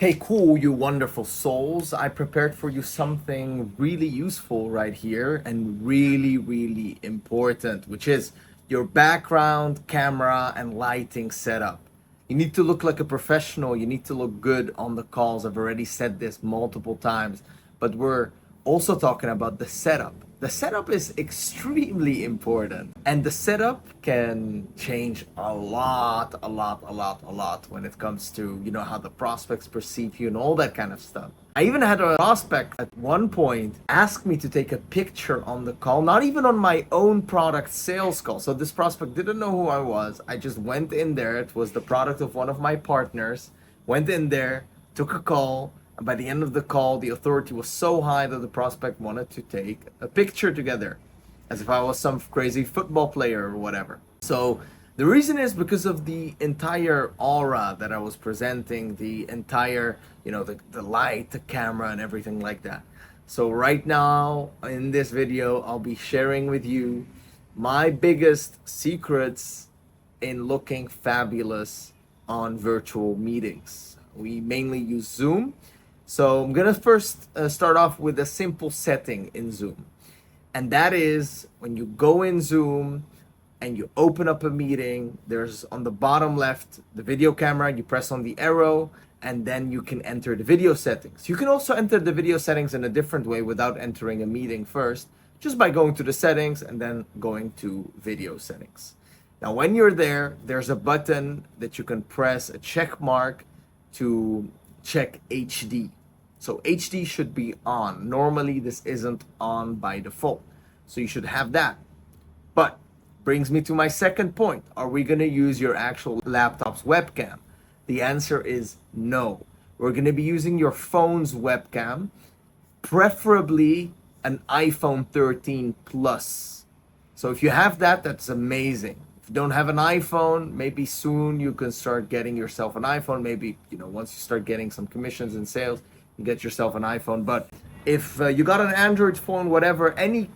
Hey, cool, you wonderful souls. I prepared for you something really useful right here and really, really important, which is your background, camera, and lighting setup. You need to look like a professional. You need to look good on the calls. I've already said this multiple times, but we're also talking about the setup. The setup is extremely important, and the setup can change a lot when it comes to, how the prospects perceive you and all that kind of stuff. I even had a prospect at one point ask me to take a picture on the call, not even on my own product sales call. So this prospect didn't know who I was. I just went in there. It was the product of one of my partners. Went in there, took a call, and by the end of the call, the authority was so high that the prospect wanted to take a picture together, as if I was some crazy football player or whatever. So the reason is because of the entire aura that I was presenting, the entire, the light, the camera, and everything like that. So right now in this video, I'll be sharing with you my biggest secrets in looking fabulous on virtual meetings. We mainly use Zoom. So I'm gonna first start off with a simple setting in Zoom. And that is when you go in Zoom and you open up a meeting, there's on the bottom left, the video camera, you press on the arrow, and then you can enter the video settings. You can also enter the video settings in a different way without entering a meeting first, just by going to the settings and then going to video settings. Now, when you're there, there's a button that you can press, a check mark to check HD. So HD should be on. Normally this isn't on by default. So you should have that. But brings me to my second point. Are we gonna use your actual laptop's webcam? The answer is no. We're gonna be using your phone's webcam, preferably an iPhone 13 Plus. So if you have that, that's amazing. If you don't have an iPhone, maybe soon you can start getting yourself an iPhone. Maybe, once you start getting some commissions and sales, get yourself an iPhone. But if you got an Android phone, whatever, any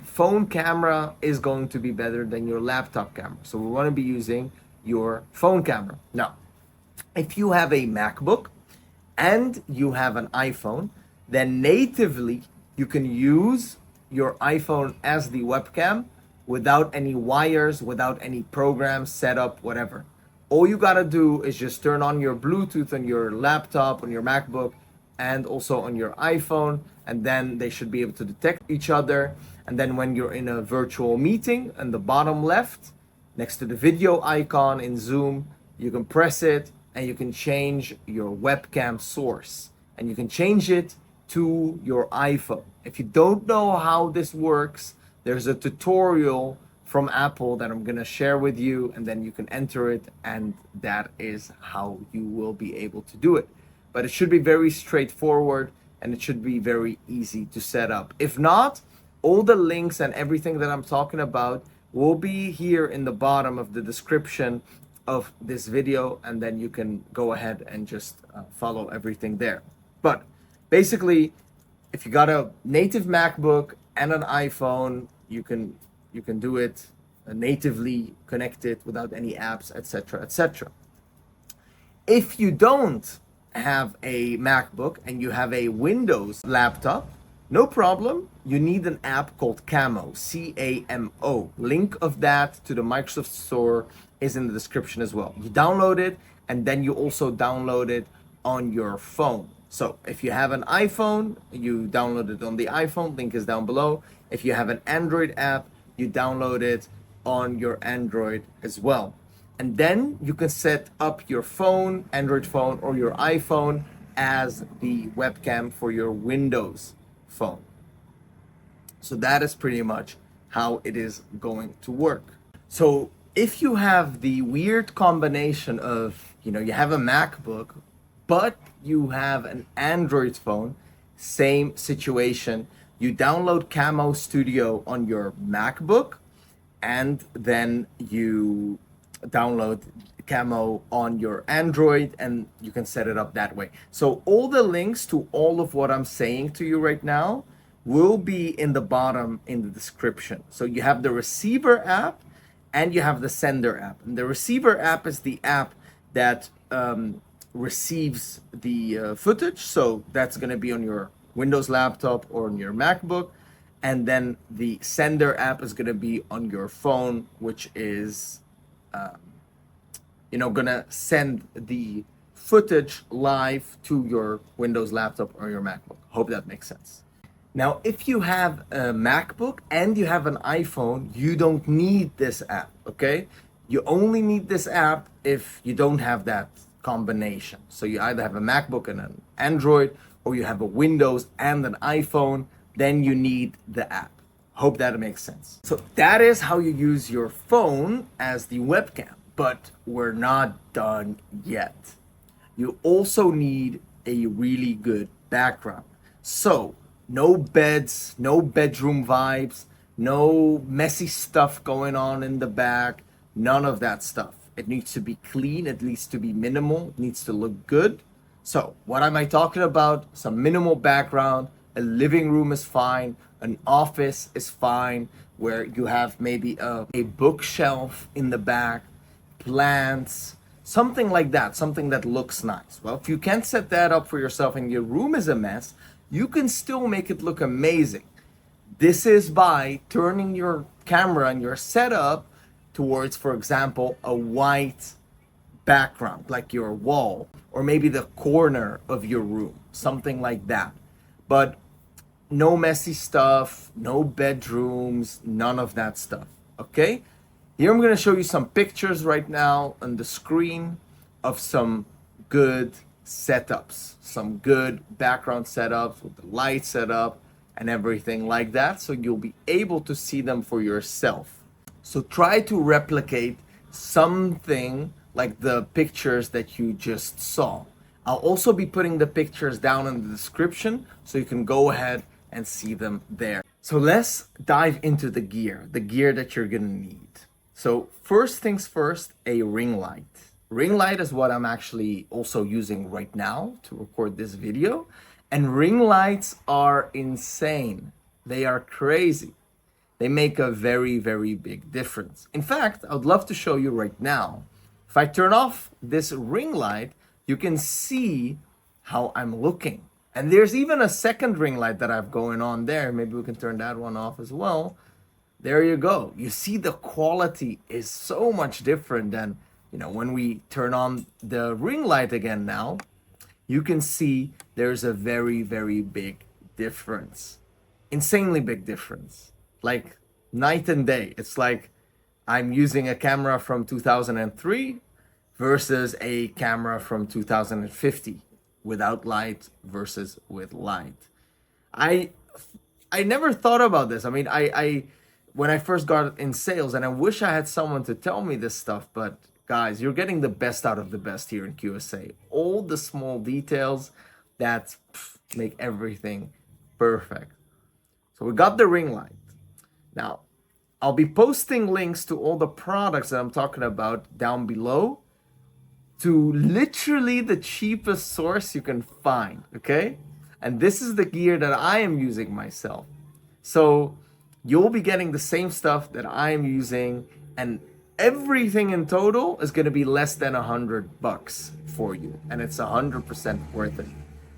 phone camera is going to be better than your laptop camera. So we want to be using your phone camera. Now, if you have a MacBook and you have an iPhone, then natively you can use your iPhone as the webcam without any wires, without any programs set up, whatever. All you gotta do is just turn on your Bluetooth on your laptop, on your MacBook, and also on your iPhone, and then they should be able to detect each other. And then when you're in a virtual meeting, in the bottom left, next to the video icon in Zoom, you can press it and you can change your webcam source. And you can change it to your iPhone. If you don't know how this works, there's a tutorial from Apple that I'm gonna share with you, and then you can enter it, and that is how you will be able to do it. But it should be very straightforward and it should be very easy to set up. If not, all the links and everything that I'm talking about will be here in the bottom of the description of this video, and then you can go ahead and just follow everything there. But basically, if you got a native MacBook and an iPhone, you can do it natively connected without any apps, etc., etc. If you don't have a MacBook and you have a Windows laptop, no problem. You need an app called Camo, C-A-M-O. Link of that to the Microsoft Store is in the description as well. You download it, and then you also download it on your phone. So if you have an iPhone, you download it on the iPhone, link is down below. If you have an Android app, you download it on your Android as well. And then you can set up your phone, Android phone, or your iPhone as the webcam for your Windows phone. So that is pretty much how it is going to work. So if you have the weird combination of, you have a MacBook, but you have an Android phone, same situation. You download Camo Studio on your MacBook, and then you download Camo on your Android, and you can set it up that way. So all the links to all of what I'm saying to you right now will be in the bottom in the description. So you have the receiver app and you have the sender app. And the receiver app is the app that receives the footage. So that's going to be on your Windows laptop or on your MacBook. And then the sender app is going to be on your phone, which is, going to send the footage live to your Windows laptop or your MacBook. Hope that makes sense. Now, if you have a MacBook and you have an iPhone, you don't need this app, okay? You only need this app if you don't have that combination. So you either have a MacBook and an Android, or you have a Windows and an iPhone, then you need the app. Hope that makes sense. So that is how you use your phone as the webcam, but we're not done yet. You also need a really good background. So no beds, no bedroom vibes, no messy stuff going on in the back, none of that stuff. It needs to be clean, it needs to be minimal, it needs to look good. So what am I talking about? Some minimal background, a living room is fine, an office is fine, where you have maybe a bookshelf in the back, plants, something like that, something that looks nice. Well, if you can't set that up for yourself and your room is a mess, you can still make it look amazing. This is by turning your camera and your setup towards, for example, a white background, like your wall, or maybe the corner of your room, something like that. But no messy stuff, no bedrooms, none of that stuff, okay? Here I'm gonna show you some pictures right now on the screen of some good setups, some good background setups with the light setup and everything like that, so you'll be able to see them for yourself. So try to replicate something like the pictures that you just saw. I'll also be putting the pictures down in the description so you can go ahead and see them there. So let's dive into the gear that you're gonna need. So first things first, a ring light. Ring light is what I'm actually also using right now to record this video. And ring lights are insane. They are crazy. They make a very, very big difference. In fact, I would love to show you right now. If I turn off this ring light, you can see how I'm looking. And there's even a second ring light that I've going on there. Maybe we can turn that one off as well. There you go. You see the quality is so much different than, when we turn on the ring light again now, you can see there's a very, very big difference. Insanely big difference. Like night and day. It's like I'm using a camera from 2003 versus a camera from 2050 without light versus with light. I never thought about this. I mean, I when I first got in sales, and I wish I had someone to tell me this stuff, but guys, you're getting the best out of the best here in QSA. All the small details that make everything perfect. So we got the ring light. Now, I'll be posting links to all the products that I'm talking about down below to literally the cheapest source you can find, okay? And this is the gear that I am using myself. So you'll be getting the same stuff that I am using, and everything in total is gonna be less than $100 for you, and it's 100% worth it.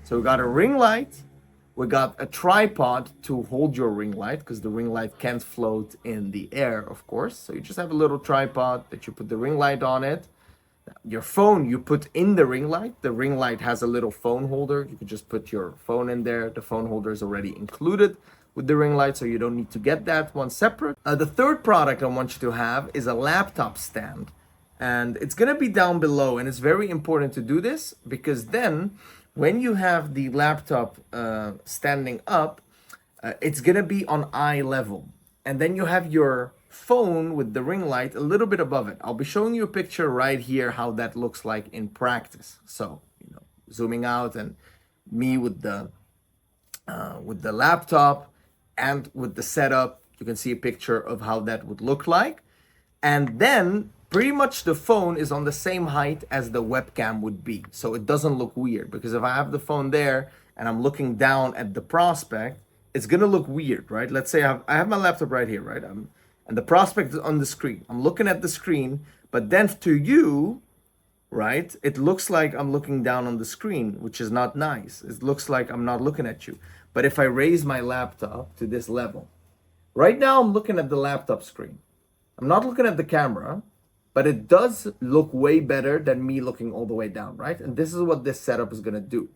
So we got a ring light, we got a tripod to hold your ring light, because the ring light can't float in the air, of course. So you just have a little tripod that you put the ring light on it. Your phone you put in the ring light. The ring light has a little phone holder. You can just put your phone in there. The phone holder is already included with the ring light, so you don't need to get that one separate. The third product I want you to have is a laptop stand. And it's gonna be down below, and it's very important to do this because then when you have the laptop standing up, it's gonna be on eye level. And then you have your phone with the ring light a little bit above it. I'll be showing you a picture right here how that looks like in practice. So, zooming out and me with the laptop and with the setup, you can see a picture of how that would look like. And then pretty much the phone is on the same height as the webcam would be. So it doesn't look weird, because if I have the phone there and I'm looking down at the prospect, it's gonna look weird, right? Let's say I have my laptop right here, right? And the prospect is on the screen. I'm looking at the screen, but then to you, right? It looks like I'm looking down on the screen, which is not nice. It looks like I'm not looking at you. But if I raise my laptop to this level, right now I'm looking at the laptop screen. I'm not looking at the camera, but it does look way better than me looking all the way down, right? And this is what this setup is gonna do.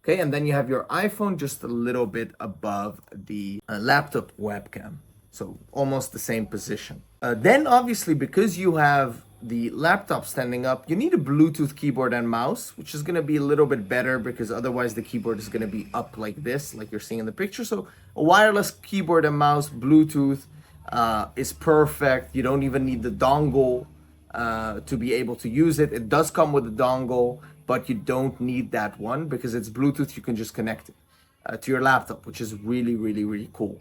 Okay, and then you have your iPhone just a little bit above the laptop webcam. So almost the same position. Then obviously, because you have the laptop standing up, you need a Bluetooth keyboard and mouse, which is gonna be a little bit better because otherwise the keyboard is gonna be up like this, like you're seeing in the picture. So a wireless keyboard and mouse, Bluetooth, is perfect. You don't even need the dongle to be able to use it. It does come with a dongle, but you don't need that one because it's Bluetooth. You can just connect it to your laptop, which is really, really, really cool.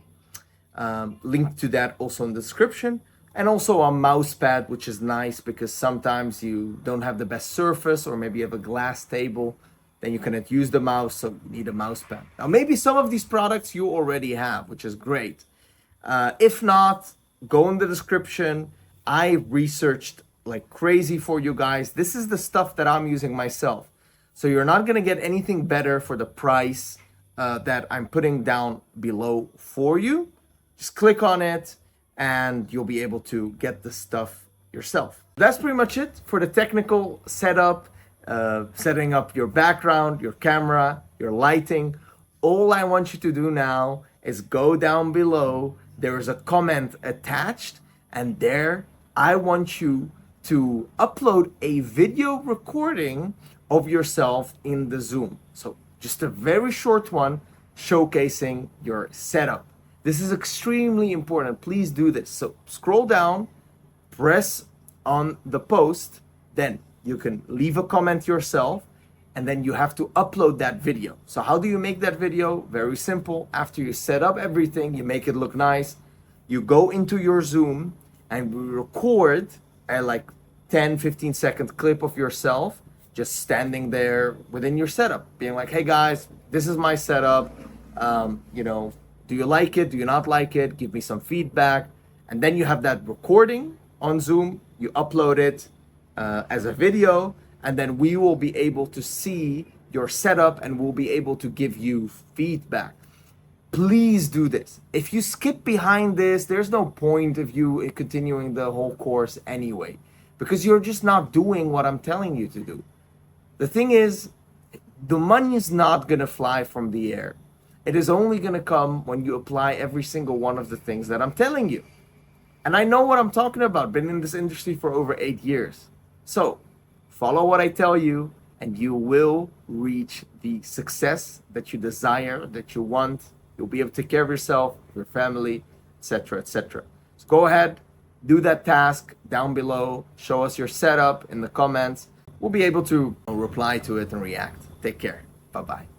Link to that also in the description. And also a mouse pad, which is nice because sometimes you don't have the best surface or maybe you have a glass table, then you cannot use the mouse, so you need a mouse pad. Now, maybe some of these products you already have, which is great. If not, go in the description. I researched like crazy for you guys. This is the stuff that I'm using myself. So you're not gonna get anything better for the price that I'm putting down below for you. Just click on it and you'll be able to get the stuff yourself. That's pretty much it for the technical setup, setting up your background, your camera, your lighting. All I want you to do now is go down below. There is a comment attached, and there I want you to upload a video recording of yourself in the Zoom. So just a very short one showcasing your setup. This is extremely important. Please do this. So scroll down, press on the post, then you can leave a comment yourself, and then you have to upload that video. So how do you make that video? Very simple. After you set up everything, you make it look nice, you go into your Zoom and we record a like 10-15 second clip of yourself just standing there within your setup, being like, hey guys, this is my setup. Do you like it? Do you not like it? Give me some feedback. And then you have that recording on Zoom. You upload it as a video, and then we will be able to see your setup and we'll be able to give you feedback. Please do this. If you skip behind this, there's no point of you continuing the whole course anyway, because you're just not doing what I'm telling you to do. The thing is, the money is not gonna fly from the air. It is only gonna come when you apply every single one of the things that I'm telling you. And I know what I'm talking about. Been in this industry for over 8 years. So follow what I tell you and you will reach the success that you desire, that you want. You'll be able to take care of yourself, your family, etc., etc. So go ahead, do that task down below. Show us your setup in the comments. We'll be able to reply to it and react. Take care. Bye-bye.